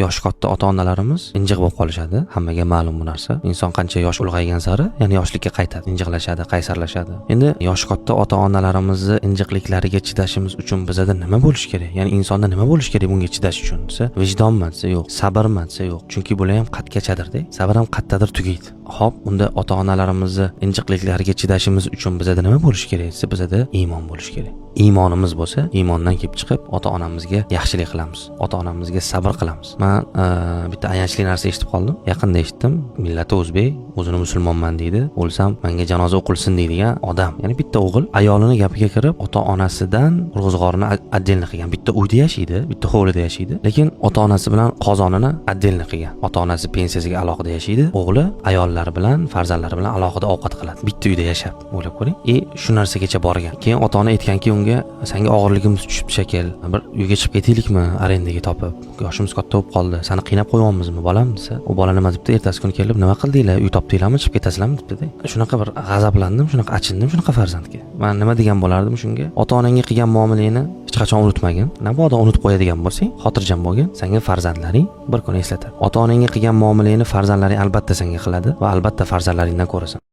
Yoshi katta ota-onalarimiz injiq bo'lib qolishadi. Hammaga ma'lum bu narsa. Inson qancha yosh ulg'aygan sari, ya'ni yoshlikka qaytadi, injiqlashadi, qaysarlashadi. Endi yoshi katta ota-onalarimizni injiqliklariga chidashimiz uchun bizda nima bo'lish kerak? Ya'ni insonda nima bo'lish kerak bunga chidash uchun? Desa, vijdonmi desa yo'q, sabrmi desa yo'q. Chunki bular ham qatgachadir-da. Sabr ham qattadir tugaydi. Xo'p, unda ota-onalarimizni injiqliklariga chidashimiz uchun bizda nima bo'lish kerak? Desa, bizda iymon bo'lish kerak. Iymonimiz bo'lsa, iymondan kelib chiqib ota-onamizga yaxshilik qilamiz, ota-onamizga sabr qilamiz. Men bitta ayanchli narsa eshitib qoldim. Yaqinda eshitdim. Millati o'zbek, o'zini musulmonman deydi. O'lsam menga janoza o'qilsin deydigan odam. Ya'ni bitta o'g'il ayolini gapiga kirib, ota-onasidan ro'zg'orini отдельно qilgan. Bitta uyda yashaydi, bitta hovlida yashaydi, lekin ota-onasi bilan qozonini отдельно qilgan. Ota-onasi pensiyasiga alohida yashaydi, o'g'li ayollari bilan, farzandlari bilan alohida ovqat qiladi. Bitta uyda yashab, o'ylab ko'ring. Shu narsaga borgan. Keyin ota-ona aytganki, unga senga og'irligimiz tushibdi shekil. Bir uyga chiqib ketaylikmi, arendaga topib. Yoshimiz katta bo'lib qoldi. Seni qiynab qo'yamizmi, bolam desa, u bola nima debdi? Ertasi kuni kelib, nima qildinglar? Uy topdinglarmi, chiqib ketasizlarmi debdi-da. Shunaqa bir g'azablandim, shunaqa achindim shunaqa farzandga. Men nima degan bo'lardim shunga? Ota-onangga qilgan muomalangni hech qachon unutmagin. Mabodo unutib qo'yadigan bo'lsang, xotirjam bo'lgin. Senga farzandlaring bir kun eslatadi. Ota-onangga qilgan muomalangni farzandlaring albatta senga qiladi va albatta farzandlaringdan ko'rasan.